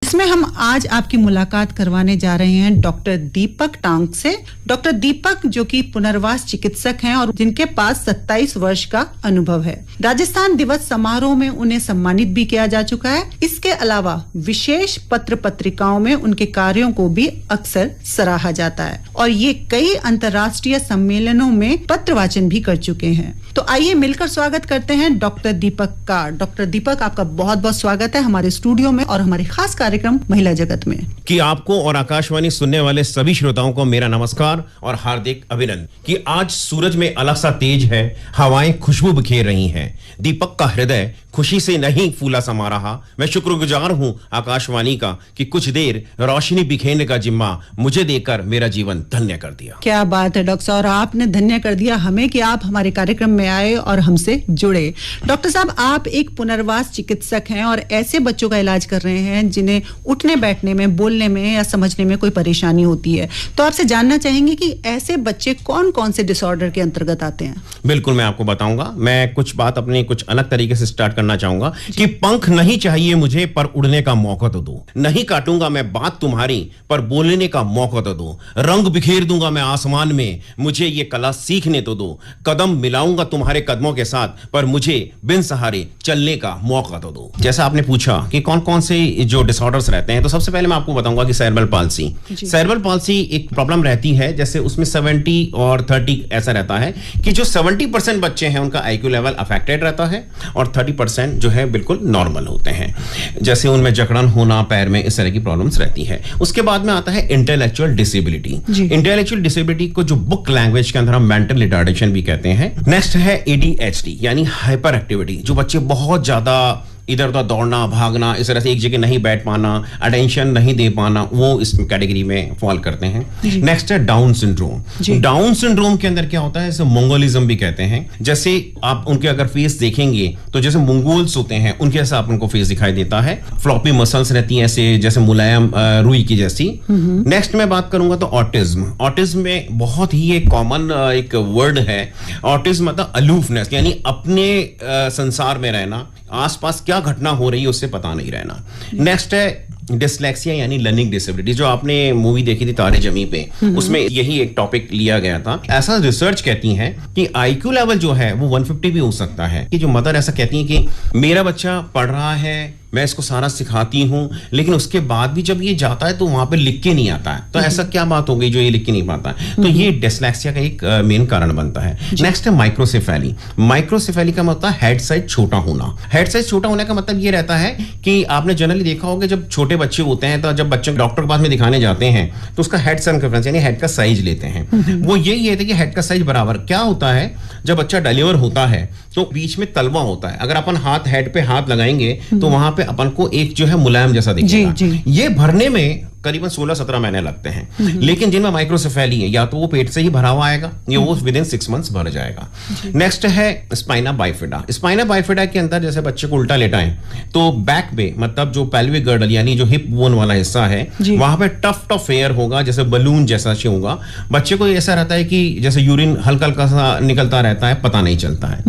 जिसमें हम आज आपकी मुलाकात करवाने जा रहे हैं डॉक्टर दीपक टांग से। डॉक्टर दीपक जो कि पुनर्वास चिकित्सक हैं और जिनके पास 27 वर्ष का अनुभव है। राजस्थान दिवस समारोह में उन्हें सम्मानित भी किया जा चुका है। इसके अलावा विशेष पत्र पत्रिकाओं में उनके कार्यों को भी अक्सर सराहा जाता है और ये कई अंतर्राष्ट्रीय सम्मेलनों में पत्र वाचन भी कर चुके हैं। तो आइए मिलकर स्वागत करते हैं डॉक्टर दीपक का। डॉक्टर दीपक, आपका बहुत बहुत स्वागत है हमारे स्टूडियो में और हमारे खास कार्यक्रम महिला जगत में। कि आपको और आकाशवाणी सुनने वाले सभी श्रोताओं को मेरा नमस्कार और हार्दिक अभिनंदन। कि आज सूरज में अलग सा तेज है, हवाएं खुशबू बिखेर रही हैं। दीपक का हृदय खुशी से नहीं फूला समा रहा। मैं शुक्रगुजार हूं आकाशवाणी का कि कुछ देर रोशनी बिखेरने का जिम्मा मुझे देकर मेरा जीवन धन्य कर दिया। क्या बात है डॉक्टर साहब, आपने धन्य कर दिया हमें कि आप हमारे कार्यक्रम में आए और हमसे जुड़े। डॉक्टर साहब, आप एक पुनर्वास चिकित्सक हैं और ऐसे बच्चों का इलाज कर रहे हैं जिन्हें उठने बैठने में, बोलने में या समझने में कोई परेशानी होती है। तो आपसे जानना चाहेंगे कि ऐसे बच्चे कौन कौन से डिसऑर्डर के अंतर्गत आते हैं? बिल्कुल, मैं आपको बताऊंगा। मैं कुछ बात अपनी कुछ अलग तरीके से स्टार्ट करना चाहूंगा कि पंख नहीं चाहिए मुझे पर उड़ने का मौका तो दो। नहीं काटूंगा मैं बात तुम्हारी पर बोलने का मौका तो दो। रंग बिखेर दूंगा मैं आसमान में, मुझे ये कला सीखने तो दो। कदम मिलाऊंगा तुम्हारे कदमों के साथ पर मुझे बिन सहारे चलने का मौका तो दो। जैसा आपने पूछा कि कौन कौन से जो डिसऑर्डर्स रहते हैं, तो सबसे पहले मैं आपको बताऊंगा कि सेरेब्रल पाल्सी। सेरेब्रल पाल्सी एक प्रॉब्लम रहती है, जैसे उसमें 70 और 30 ऐसा रहता है कि जो 70% बच्चे हैं उनका आईक्यू लेवल अफेक्टेड रहता है और 30% जो है बिल्कुल नॉर्मल होते हैं। जैसे उनमें जकड़न होना पैर में, इस तरह की प्रॉब्लम्स रहती है। उसके बाद में आता है इंटेलेक्चुअल डिसेबिलिटी। इंटेलेक्चुअल डिसेबिलिटी को जो बुक लैंग्वेज के अंदर हम मेंटल रिटार्डेशन भी कहते हैं। नेक्स्ट है ADHD यानी हाइपर एक्टिविटी। जो बच्चे बहुत ज्यादा इधर उधर दौड़ना, भागना, इस तरह से एक जगह नहीं बैठ पाना, अटेंशन नहीं दे पाना, वो इस कैटेगरी में फॉल करते हैं। नेक्स्ट है डाउन सिंड्रोम। डाउन सिंड्रोम के अंदर क्या होता है, इसे मंगोलिज्म भी कहते हैं। जैसे आप उनके अगर फेस देखेंगे तो जैसे मंगोल्स होते हैं उनके जैसा आप उनको फेस दिखाई देता है। फ्लॉपी मसल्स रहती हैं ऐसे, जैसे मुलायम रुई की जैसी। नेक्स्ट मैं बात करूंगा तो ऑटिज्म। ऑटिज्म में बहुत ही एक कॉमन एक वर्ड है। ऑटिज्म मतलब अलूफनेस, यानी अपने संसार में रहना, आसपास क्या घटना हो रही है उससे पता नहीं रहना। नेक्स्ट है डिसलेक्सिया यानी लर्निंग डिसेबिलिटी। जो आपने मूवी देखी थी तारे जमी पे, उसमें यही एक टॉपिक लिया गया था। ऐसा रिसर्च कहती है कि आईक्यू लेवल जो है वो 150 भी हो सकता है। कि जो मदर ऐसा कहती है कि मेरा बच्चा पढ़ रहा है, मैं इसको सारा सिखाती हूं, लेकिन उसके बाद भी जब ये जाता है तो वहां पे लिख के नहीं आता है। तो ऐसा क्या बात हो गई जो ये लिख के नहीं पाता है? तो ये डिसलेक्सिया का एक मेन कारण बनता है। नेक्स्ट है माइक्रोसेफेली। माइक्रोसेफेली का मतलब हेड साइज छोटा होना। हेड साइज छोटा होने का मतलब ये रहता है कि आपने जनरली देखा होगा जब छोटे बच्चे होते हैं तो जब बच्चे डॉक्टर के पास में दिखाने जाते हैं तो उसका हेड सर्कमफ्रेंस यानी हेड का साइज लेते हैं। वो यही है कि हेड का साइज बराबर क्या होता है। जब बच्चा डिलीवर होता है तो बीच में तलवा होता है। अगर अपन हेड पे हाथ लगाएंगे तो वहां पे अपन को एक जो है मुलायम जैसा दिखेगा। ये भरने में करीबन 16-17 महीने लगते हैं। लेकिन जिनमें माइक्रोसेफेली है या तो वो पेट से ही भरा हुआ आएगा या वो विदिन 6 मंथ्स भर जाएगा। नेक्स्ट है स्पाइना बाइफिडा। स्पाइना बाइफिडा के अंदर जैसे बच्चे को उल्टा लेटाएं तो बैक पे मतलब जो पेल्विक गर्डल यानी जो हिप बोन वाला हिस्सा है वहां पे टफ एयर होगा, जैसे बलून जैसा होगा। बच्चे को ऐसा रहता है कि जैसे यूरिन हल्का हल्का सा निकलता रहता है, पता नहीं चलता है।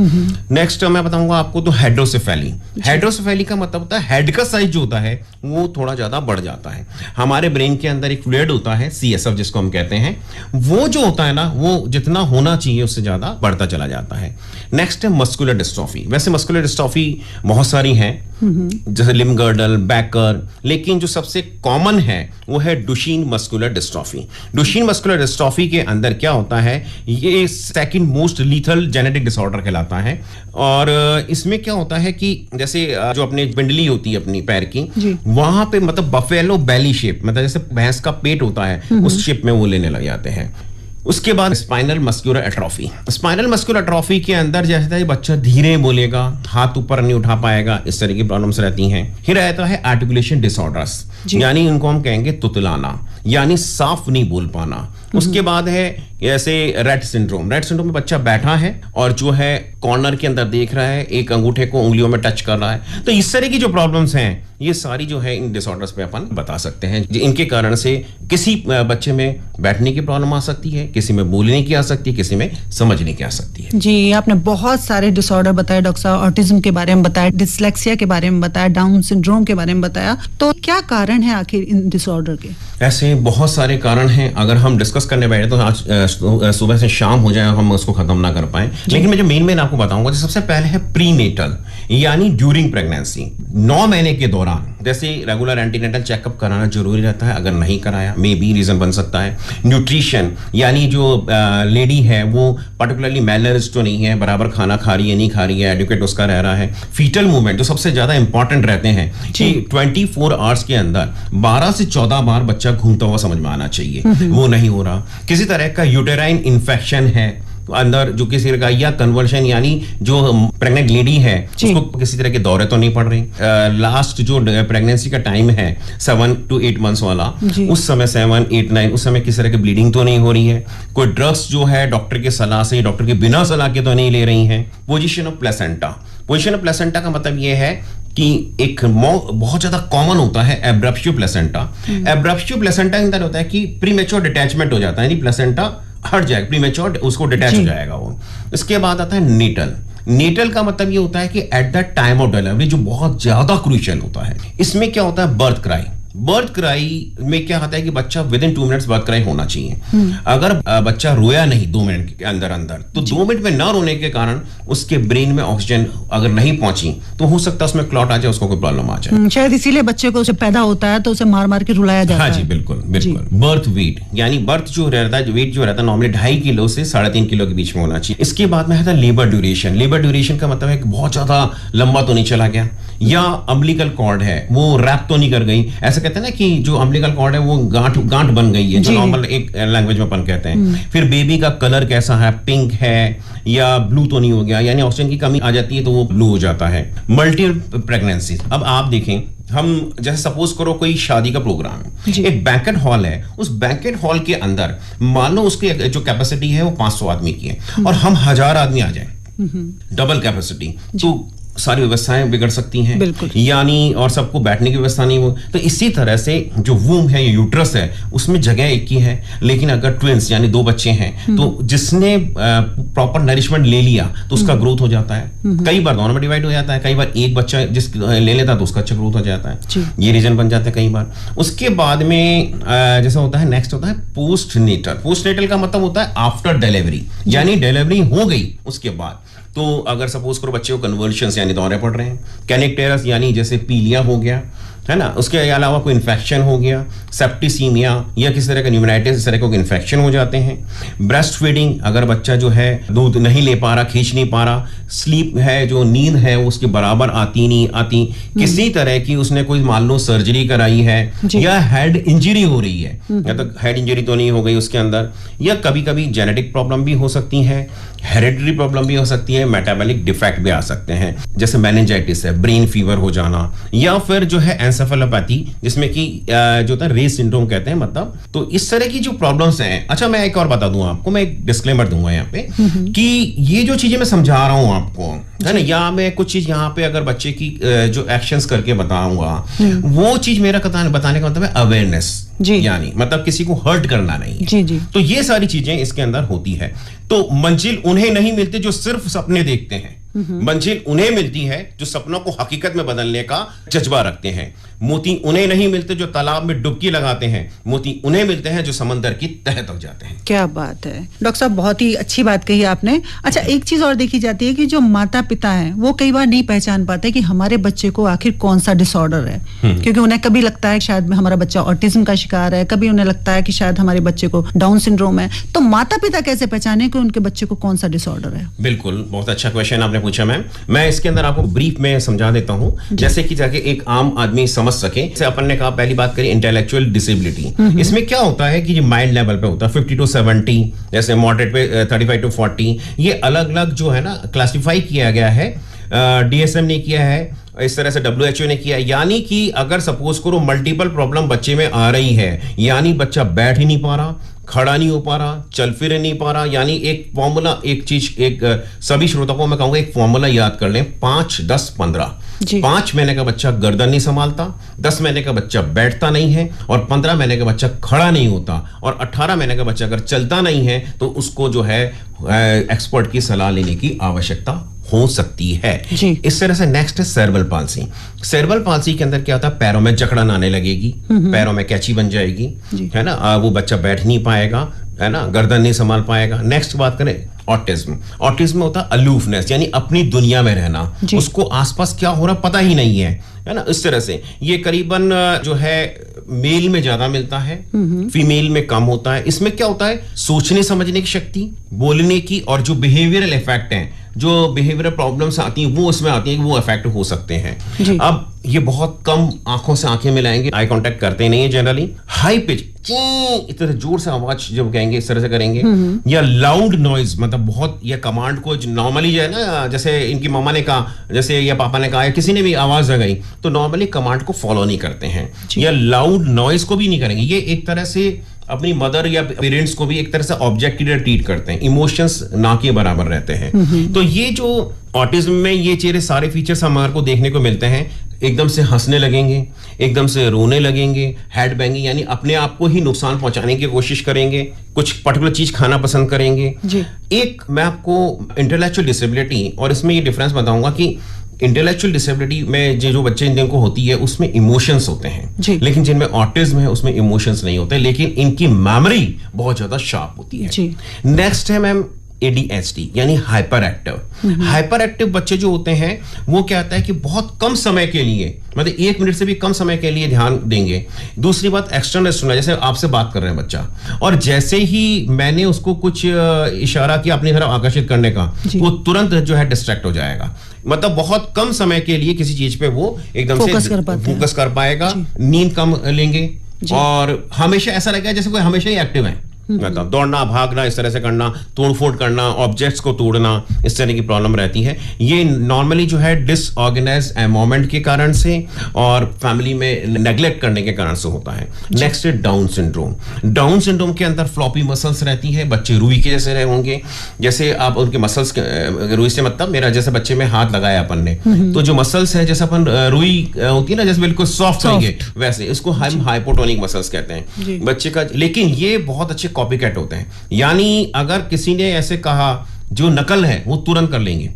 नेक्स्ट मैं बताऊंगा आपको तो हाइड्रोसेफेली। हाइड्रोसेफेली का मतलब होता है हेड का साइज जो होता है वो थोड़ा ज्यादा बढ़ जाता है। हमारे ब्रेन के अंदर एक फ्लूइड होता है CSF जिसको हम कहते हैं, वो जो होता है ना वो जितना होना चाहिए उससे ज्यादा बढ़ता चला जाता है। नेक्स्ट है मस्कुलर डिस्ट्रॉफी। वैसे मस्कुलर डिस्ट्रॉफी बहुत सारी हैं, जैसे लिम्ब गर्डल, बैकर, लेकिन जो सबसे कॉमन है वो है डुशीन मस्कुलर डिस्ट्रॉफी। डुशीन मस्कुलर डिस्ट्रॉफी के अंदर क्या होता है, ये second most lethal genetic disorder कहलाता है। और इसमें क्या होता है कि जैसे जो अपनी पिंडली होती है अपनी पैर की, वहां पे मतलब बफेलो बेली शेप, मतलब जैसे भैंस का पेट होता है उस शेप में वो लेने लग जाते हैं। उसके बाद spinal muscular atrophy. Spinal muscular atrophy के अंदर जैसे बच्चा धीरे बोलेगा, हाथ ऊपर नहीं उठा पाएगा, इस तरह की प्रॉब्लम्स रहती हैं। फिर रहता है आर्टिकुलेशन डिसऑर्डर्स, यानी इनको हम कहेंगे तुतलाना। यानी साफ नहीं बोल पाना। उसके बाद है ऐसे रेट सिंड्रोम। रेट सिंड्रोम में बच्चा बैठा है और जो है कॉर्नर के अंदर देख रहा है, एक अंगूठे को उंगलियों में टच कर रहा है। तो इस तरह की जो प्रॉब्लम्स हैं, ये सारी जो है इन डिसऑर्डर्स पे अपन बता सकते हैं। इनके कारण से किसी बच्चे में बैठने की प्रॉब्लम आ सकती है, किसी में बोलने की आ सकती है, किसी में समझने की आ सकती है। जी, आपने बहुत सारे डिसऑर्डर बताए डॉक्टर साहब, ऑटिज्म के बारे में बताया, डिसलेक्सिया के बारे में बताया, डाउन सिंड्रोम के बारे में बताया। तो क्या कारण है आखिर इन डिसऑर्डर के? ऐसे बहुत सारे कारण हैं, अगर हम डिस्कस करने बैठे तो आज सुबह से शाम हो जाए हम उसको खत्म ना कर पाए। लेकिन मैं जो मेन आपको बताऊंगा, सबसे पहले है प्रीनेटल यानी ड्यूरिंग प्रेगनेंसी। 9 महीने के दौरान जैसे रेगुलर एंटीनेटल चेकअप कराना जरूरी रहता है, अगर नहीं कराया मे बी रीजन बन सकता है। न्यूट्रिशन यानी जो लेडी है वो पर्टिकुलरली मैलनरिश्ड तो नहीं है, बराबर खाना खा रही है नहीं खा रही है, एडुकेट उसका रह रहा है। फीटल मूवमेंट जो सबसे ज्यादा इंपॉर्टेंट रहते हैं कि 24 आवर्स के अंदर 12 से 14 बार बच्चा घूमता हुआ समझ में आना चाहिए, वो नहीं हो रहा। किसी तरह का यूटेराइन इन्फेक्शन है अंदर जो किसी तरह का, या कन्वर्शन यानी जो प्रेग्नेंट लेडी है उसको किसी तरह के दौरे तो नहीं पड़ रही। लास्ट जो प्रेगनेंसी का टाइम है 7 to 8 मंथ्स वाला, उस समय 7, 8, 9 उस समय किसी तरह की ब्लीडिंग तो नहीं हो रही है। कोई ड्रग्स जो है डॉक्टर के सलाह से, डॉक्टर के बिना सलाह के तो नहीं ले रही हैं। Position of placenta. Position of placenta का मतलब ये है कि एक बहुत ज्यादा कॉमन होता है एब्रप्शियो प्लेसेंटा। एब्रप्शियो प्लेसेंटा के अंदर होता है कि प्रीमेच्योर डिटैचमेंट हो जाता है, यानी प्लेसेंटा हट जाएगा, प्रीमेच्योर उसको डिटैच हो जाएगा वो। इसके बाद आता है नेटल। नेटल का मतलब ये होता है कि at the time of delivery, जो बहुत ज्यादा क्रूशियल होता है। इसमें क्या होता है, बर्थ क्राई। बर्थ क्राई में क्या होता है कि बच्चा विदिन 2 मिनट्स बर्थ क्राई होना चाहिए। अगर बच्चा रोया नहीं 2 मिनट के अंदर तो 2 मिनट में ना रोने के कारण उसके ब्रेन में ऑक्सीजन अगर नहीं पहुंची तो हो सकता है उसमें क्लॉट आ जाए, उसको कोई प्रॉब्लम आ जाए। शायद इसीलिए बच्चे को जब पैदा होता है तो उसे मार मार के रुलाया जाता है। हाँ जी, बिल्कुल बिल्कुल। बर्थ वेट यानी बर्थ जो रहता है, वेट जो रहता है नॉर्मली 2.5 किलो से 3.5 किलो के बीच में होना चाहिए। इसके बाद में है लेबर ड्यूरेशन। लेबर ड्यूरेशन का मतलब है कि बहुत ज्यादा लंबा तो नहीं चला गया, या अम्बिलिकल कॉर्ड है वो रैप तो नहीं कर गई। ऐसा कहते हैं ना कि जो अम्बिलिकल कॉर्ड है वो गांठ बन गई है, जो नॉर्मल एक लैंग्वेज में अपन कहते हैं। फिर बेबी का कलर कैसा है, पिंक है या ब्लू तो नहीं हो गया, यानी ऑक्सीजन की कमी आ जाती है तो वो ब्लू हो जाता है। Multiple pregnancy. अब आप देखें, हम जैसे सपोज करो कोई शादी का प्रोग्राम है, एक बैंकेट हॉल है, उस बैंकेट हॉल के अंदर मान लो उसकी जो कैपेसिटी है वो 500 आदमी की है और हम 1000 आदमी आ जाए, डबल कैपेसिटी, तो सारी व्यवस्थाएं बिगड़ सकती हैं, यानी और सबको बैठने की व्यवस्था नहीं हो। तो इसी तरह से जो वूम है, यूट्रस है, उसमें जगह एक की है, लेकिन अगर ट्विंस यानी 2 बच्चे हैं तो जिसने प्रॉपर नरिशमेंट ले लिया तो उसका ग्रोथ हो जाता है। कई बार दोनों में डिवाइड हो जाता है, कई बार एक बच्चा जिस ले लेता है तो उसका अच्छा ग्रोथ हो जाता है, ये रीजन बन जाता है कई बार। उसके बाद में जैसा होता है, नेक्स्ट होता है पोस्ट नेटल। पोस्ट नेटल का मतलब होता है आफ्टर डिलीवरी, यानी डिलीवरी हो गई उसके बाद। तो अगर सपोज करो बच्चे को कन्वर्शंस यानी दौरे पड़ रहे हैं, कैनिकटेरस यानी जैसे पीलिया हो गया है ना, उसके अलावा कोई इन्फेक्शन हो गया, सेप्टिसीमिया या किसी तरह का न्यूमोनाइटिस, इस तरह के इन्फेक्शन हो जाते हैं। ब्रेस्ट फीडिंग, अगर बच्चा जो है दूध नहीं ले पा रहा, खींच नहीं पा रहा, स्लीप है जो नींद है वो उसके बराबर आती नहीं आती, किसी तरह की उसने कोई मान लो सर्जरी कराई है या हेड इंजरी हो रही है, या तो हेड इंजरी तो नहीं हो गई उसके अंदर, या कभी कभी जेनेटिक प्रॉब्लम भी हो सकती है, हेरिडिटरी प्रॉब्लम भी हो सकती है, मेटाबॉलिक डिफेक्ट भी आ सकते हैं, जैसे मेनिंजाइटिस है, ब्रेन फीवर हो जाना, या फिर जो है एंसेफेलोपैथी जिसमें कि जो होता है रेस सिंड्रोम कहते हैं, मतलब तो इस तरह की जो प्रॉब्लम्स हैं। अच्छा, मैं एक और बता दूं आपको, मैं एक डिस्क्लेमर दूंगा यहाँ पे कि ये जो चीजें मैं समझा रहा हूं आपको, है ना, या मैं कुछ चीज यहाँ पे अगर बच्चे की जो एक्शंस करके बताऊंगा, वो चीज मेरा बताने का मतलब है अवेयरनेस, यानी मतलब किसी को हर्ट करना नहीं। तो ये सारी चीजें इसके अंदर होती है। तो मंजिल उन्हें नहीं मिलती जो सिर्फ सपने देखते हैं, मंजिल उन्हें मिलती है जो सपनों को हकीकत में बदलने का जज्बा रखते हैं। मोती उन्हें नहीं मिलते जो तालाब में डुबकी लगाते हैं, मोती उन्हें मिलते हैं जो समंदर की तह तक जाते हैं। क्या बात है डॉक्टर साहब, बहुत ही अच्छी बात कही आपने। अच्छा, एक चीज और देखी जाती है कि जो माता पिता हैं वो कई बार नहीं पहचान पाते कि हमारे बच्चे को आखिर कौन सा डिसऑर्डर है, क्योंकि उन्हें कभी लगता है शायद हमारा बच्चा ऑटिज्म का शिकार है, कभी उन्हें लगता है कि शायद हमारे बच्चे को डाउन सिंड्रोम है। तो माता पिता कैसे पहचाने कि उनके बच्चे को कौन सा डिसऑर्डर है? बिल्कुल, बहुत अच्छा क्वेश्चन आपने पूछा मैम। मैं इसके अंदर आपको ब्रीफ में समझा देता हूं, जैसे कि जाके एक आम आदमी समझ सके। जैसे अपन ने कहा, पहली बात करी इंटेलेक्चुअल डिसेबिलिटी। इसमें क्या होता है कि माइल्ड लेवल पे होता है 50 to 70, जैसे मॉडरेट पे 35 to 40, ये अलग अलग जो है ना क्लासिफाई किया गया है DSM ने किया है, इस तरह से WHO ने किया है। यानी कि अगर सपोज करो मल्टीपल प्रॉब्लम बच्चे में आ रही है, यानी बच्चा बैठ ही नहीं पा रहा, खड़ा नहीं हो पा रहा, चल फिर नहीं पा रहा, यानी एक फॉर्मूला, एक चीज, एक सभी श्रोताओं को मैं कहूंगा एक फॉर्मूला याद कर लें, 5, 10, 15। 5 महीने का बच्चा गर्दन नहीं संभालता, 10 महीने का बच्चा बैठता नहीं है, और 15 महीने का बच्चा खड़ा नहीं होता, और 18 महीने का बच्चा अगर चलता नहीं है तो उसको जो है एक्सपर्ट की सलाह लेने की आवश्यकता हो सकती है। इस तरह से नेक्स्ट है सेरेब्रल पाल्सी। सेरेब्रल पाल्सी के अंदर क्या होता है, पैरों में जकड़न आने लगेगी, पैरों में कैंची बन जाएगी, है ना, वो बच्चा बैठ नहीं पाएगा, है ना, गर्दन नहीं संभाल पाएगा। नेक्स्ट बात करें ऑटिज्म। ऑटिज्म होता है अलूफनेस, यानी अपनी दुनिया में रहना, उसको आसपास क्या हो रहा पता ही नहीं है ना। इस तरह से ये करीबन जो है मेल में ज्यादा मिलता है, फीमेल में कम होता है। इसमें क्या होता है, सोचने समझने की शक्ति, बोलने की, और जो बिहेवियरल इफेक्ट हैं, जो बिहेवियरल प्रॉब्लम्स आती हैं वो उसमें आती हैं, वो इफेक्ट हो सकते हैं। अब ये बहुत कम आंखों से आंखें मिलाएंगे, आई कांटेक्ट करते नहीं है जनरली। हाई पिच, इतना जोर से आवाज जब कहेंगे इस तरह से करेंगे, या लाउड नॉइज, मतलब बहुत, या कमांड को नॉर्मली जो है ना, जैसे इनकी मामा ने कहा, जैसे या पापा ने कहा, या किसी ने भी आवाज लगाई, तो नॉर्मली कमांड को फॉलो नहीं करते हैं, या लाउड नॉइज को भी नहीं करेंगे। ये एक तरह से अपनी मदर या पेरेंट्स को भी एक तरह से ऑब्जेक्ट की तरह ट्रीट करते हैं, इमोशंस ना के बराबर रहते हैं। तो ये जो ऑटिज्म में ये चेहरे सारे फीचर्स हमारे को देखने को मिलते हैं। एकदम से हंसने लगेंगे, एकदम से रोने लगेंगे, हेड बैंगिंग, यानी अपने आप को ही नुकसान पहुंचाने की कोशिश करेंगे, कुछ पर्टिकुलर चीज खाना पसंद करेंगे। एक मैं आपको इंटेलेक्चुअल डिसेबिलिटी, और इसमें ये डिफरेंस बताऊंगा कि इंटेलेक्चुअल डिसेबिलिटी में जो बच्चे जिनको होती है उसमें इमोशंस होते हैं, लेकिन जिनमें ऑटिज्म है उसमें इमोशंस नहीं होते, लेकिन इनकी मेमोरी बहुत ज्यादा शार्प होती है। नेक्स्ट है मैम ADHD, यानी हाइपर एक्टिव। हाइपर एक्टिव बच्चे जो होते हैं वो क्या होता है कि बहुत कम समय के लिए, मतलब 1 मिनट से भी कम समय के लिए ध्यान देंगे। दूसरी बात एक्सटर्नल स्टिमुलस, जैसे आपसे बात कर रहे हैं बच्चा, और जैसे ही मैंने उसको कुछ इशारा किया अपनी तरफ आकर्षित करने का, वो तुरंत जो है डिस्ट्रैक्ट हो जाएगा। मतलब बहुत कम समय के लिए किसी चीज पे वो एकदम से फोकस कर पाएगा, नींद कम लेंगे, और हमेशा ऐसा लगेगा जैसे कोई हमेशा ही एक्टिव है, मतलब दौड़ना, भागना, इस तरह से करना, तोड़फोड़ करना, ऑब्जेक्ट्स को तोड़ना, इस तरह की प्रॉब्लम रहती है। ये नॉर्मली जो है डिसऑर्गेनाइज्ड एनवायरनमेंट के कारण से और फैमिली में नेग्लेक्ट करने के कारण से होता है। नेक्स्ट है डाउन सिंड्रोम। डाउन सिंड्रोम के अंदर फ्लॉपी मसल्स रहती है, बच्चे रुई के जैसे रहे होंगे, जैसे आप उनके मसल्स, रुई से मतलब मेरा जैसे बच्चे में हाथ लगाया अपन ने, तो जो मसल्स है जैसे अपन रुई होती है ना, जैसे बिल्कुल सॉफ्ट रहेंगे, वैसे इसको हम हाइपोटोनिक मसल्स कहते हैं बच्चे का। लेकिन ये बहुत अच्छे कॉपी कैट होते हैं, यानी अगर किसी ने ऐसे कहा जो नकल है वो तुरंत कर लेंगे।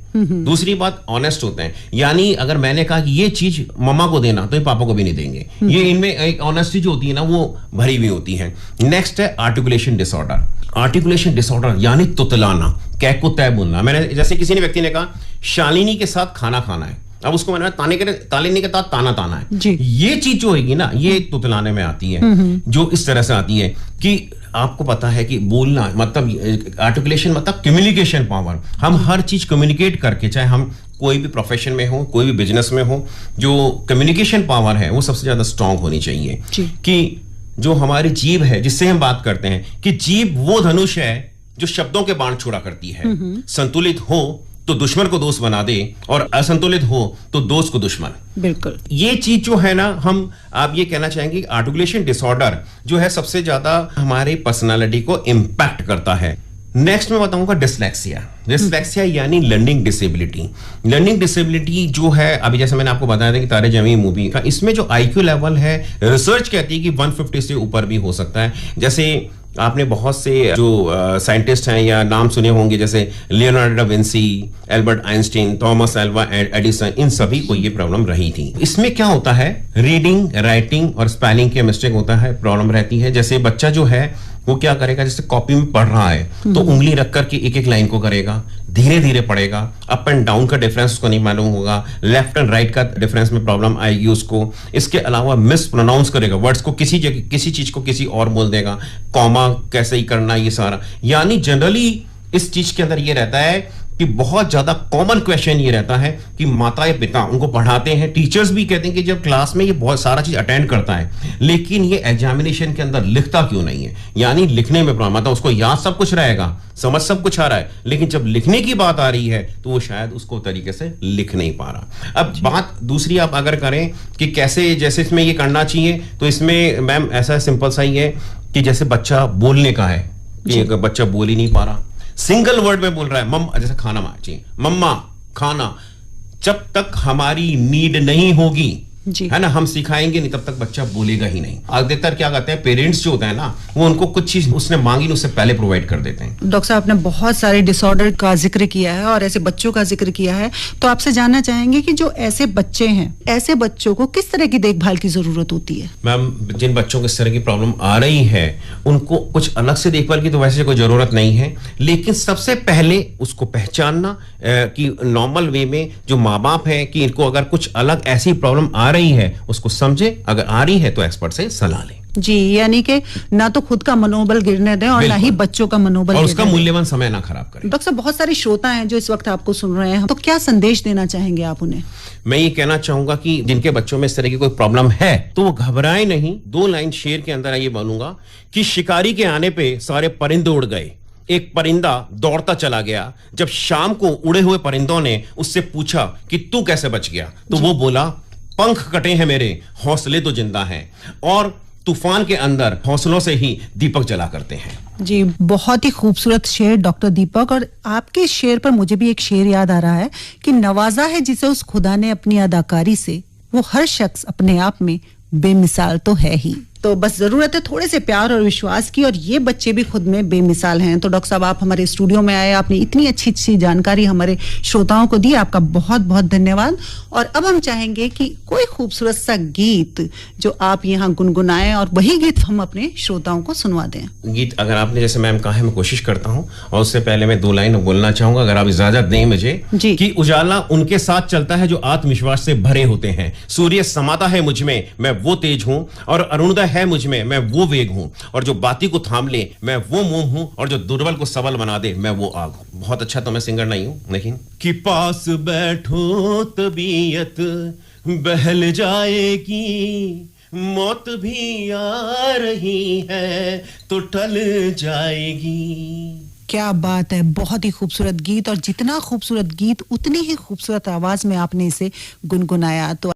दूसरी बात ऑनेस्ट होते हैं, यानी अगर मैंने कहा कि ये चीज मम्मा को देना तो ये पापा को भी नहीं देंगे। ये इनमें एक ऑनेस्टी जो होती है ना वो भरी हुई होती है। नेक्स्ट है आर्टिकुलेशन डिसऑर्डर। आर्टिकुलेशन डिसऑर्डर यानी तुतलाना, कह को तय बोलना। मैंने जैसे किसी ने व्यक्ति ने कहा शालिनी के साथ खाना खाना है, अब उसको मैंने तालिनी के साथ ताना ताना है। ये चीज जो होगी ना ये तुतलाने में आती है, जो इस तरह से आती है कि आपको पता है कि बोलना मतलब आर्टिकुलेशन मतलब कम्युनिकेशन पावर। हम हर चीज कम्युनिकेट करके, चाहे हम कोई भी प्रोफेशन में हो, कोई भी बिजनेस में हो, जो कम्युनिकेशन पावर है वो सबसे ज्यादा स्ट्रांग होनी चाहिए। कि जो हमारी जीभ है जिससे हम बात करते हैं, कि जीभ वो धनुष है जो शब्दों के बाण छोड़ा करती है। संतुलित हो तो दुश्मन को दोस्त बना दे, और असंतुलित हो तो दोस्त को दुश्मन। बिल्कुल ये चीज जो है ना, हम आप ये कहना चाहेंगे आर्टिकुलेशन डिसऑर्डर जो है सबसे ज्यादा हमारी पर्सनालिटी को इंपैक्ट करता है। नेक्स्ट मैं बताऊंगा डिसलेक्सिया। डिसलेक्सिया यानी लर्निंग डिसेबिलिटी। लर्निंग डिसेबिलिटी जो है, अभी जैसे मैंने आपको बताया था कि तारे जमीन मूवी का, इसमें जो IQ लेवल है रिसर्च कहती है कि 150 से ऊपर भी हो सकता है। जैसे आपने बहुत से जो साइंटिस्ट हैं या नाम सुने होंगे, जैसे Leonardo da Vinci, Albert Einstein, Thomas Alva Edison, इन सभी को ये प्रॉब्लम रही थी। इसमें क्या होता है, रीडिंग, राइटिंग और स्पेलिंग के मिस्टेक होता है, प्रॉब्लम रहती है। जैसे बच्चा जो है वो क्या करेगा, जैसे कॉपी में पढ़ रहा है तो उंगली रख करके एक एक लाइन को करेगा, धीरे धीरे पढ़ेगा, अप एंड डाउन का डिफरेंस उसको नहीं मालूम होगा, लेफ्ट एंड राइट का डिफरेंस में प्रॉब्लम आएगी उसको। इसके अलावा मिस प्रोनाउंस करेगा वर्ड्स को, किसी जगह किसी चीज को किसी और बोल देगा, कॉमा कैसे ही करना, ये सारा। यानी जनरली इस चीज के अंदर ये रहता है कि बहुत ज्यादा कॉमन क्वेश्चन ये रहता है कि माता या पिता उनको पढ़ाते हैं, टीचर्स भी कहते हैं कि जब क्लास में ये बहुत सारा चीज अटेंड करता है, लेकिन ये एग्जामिनेशन के अंदर लिखता क्यों नहीं है, यानी लिखने में प्रॉब्लम आता है। उसको याद सब कुछ रहेगा, समझ सब कुछ आ रहा है, लेकिन जब लिखने की बात आ रही है तो वो शायद उसको तरीके से लिख नहीं पा रहा। अब बात दूसरी आप अगर करें कि कैसे, जैसे इसमें ये करना चाहिए, तो इसमें मैम ऐसा सिंपल सा ही है कि जैसे बच्चा बोलने का है कि अगर बच्चा बोल ही नहीं पा रहा, सिंगल वर्ड में बोल रहा है, मम्मा, जैसे खाना चाहिए, मम्मा खाना, जब तक हमारी नीड नहीं होगी, है ना, हम सिखाएंगे नहीं, तब तक बच्चा बोलेगा ही नहीं। अधिकतर क्या कहते हैं पेरेंट्स जो होते हैं ना, वो उनको कुछ चीज उसने मांगी उससे पहले प्रोवाइड कर देते हैं। डॉक्टर साहब, आपने बहुत सारे डिसऑर्डर का जिक्र किया है और ऐसे बच्चों का जिक्र किया है, तो आपसे जानना चाहेंगे कि जो ऐसे बच्चे हैं, ऐसे बच्चों को किस तरह की देखभाल की जरूरत होती है? मैम, जिन बच्चों को इस तरह की प्रॉब्लम आ रही है उनको कुछ अलग से देखभाल की तो वैसे कोई जरूरत नहीं है, लेकिन सबसे पहले उसको पहचानना कि नॉर्मल वे में जो माँ बाप है कि इनको अगर कुछ अलग ऐसी प्रॉब्लम आ रही है उसको समझे, अगर आ रही है तो एक्सपर्ट से सलाह लें। जी, यानी कि ना तो खुद का मनोबल गिरने दें और ना ही बच्चों का मनोबल, और उसका मूल्यवान समय ना खराब करें। डॉक्टर साहब, बहुत सारे श्रोता हैं जो इस वक्त आपको सुन रहे हैं, तो क्या संदेश देना चाहेंगे आप उन्हें? मैं ये कहना चाहूंगा कि जिनके बच्चों में इस तरह की कोई प्रॉब्लम है तो वो घबराए नहीं। 2 लाइन शेर के अंदर ये बोलूंगा कि शिकारी के आने पे सारे परिंदे उड़ गए, एक परिंदा दौड़ता चला गया। जब शाम को उड़े हुए परिंदों ने उससे पूछा कि तू कैसे बच गया, तो वो बोला, पंख कटे हैं मेरे, हौसले तो जिंदा हैं, और तूफान के अंदर हौसलों से ही दीपक जला करते हैं। जी, बहुत ही खूबसूरत शेर डॉक्टर दीपक। और आपके शेर पर मुझे भी एक शेर याद आ रहा है कि नवाजा है जिसे उस खुदा ने अपनी अदाकारी से, वो हर शख्स अपने आप में बेमिसाल तो है ही। तो बस जरूरत है थोड़े से प्यार और विश्वास की, और ये बच्चे भी खुद में बेमिसाल हैं। तो डॉक्टर साहब, आप हमारे स्टूडियो में आए, आपने इतनी अच्छी अच्छी जानकारी हमारे श्रोताओं को दी, आपका बहुत बहुत धन्यवाद। और अब हम चाहेंगे कि कोई खूबसूरत सा गीत जो आप यहाँ गुनगुनाएं और वही गीत हम अपने श्रोताओं को सुनवा दें। गीत अगर आपने जैसे मैम कहा है, मैं कोशिश करता हूँ, और उससे पहले मैं 2 लाइन बोलना चाहूंगा, अगर आप इजाजत दें मुझे, कि उजाला उनके साथ चलता है जो आत्मविश्वास से भरे होते हैं, सूर्य समाता है मुझ में, मैं वो तेज हूं, और अरुणोदय है मुझ में, मैं वो वेग हूं, और जो बाती को थाम ले मैं वो मोम हूं, और जो दुर्बल को सबल बना दे मैं वो आग हूं। बहुत अच्छा तो मैं सिंगर नहीं हूं, लेकिन कि पास बैठो तबीयत बहल जाएगी, मौत भी आ रही है तो टल जाएगी। क्या बात है, बहुत ही खूबसूरत गीत, और जितना खूबसूरत गीत उतनी ही खूबसूरत आवाज में आपने इसे गुनगुनाया। तो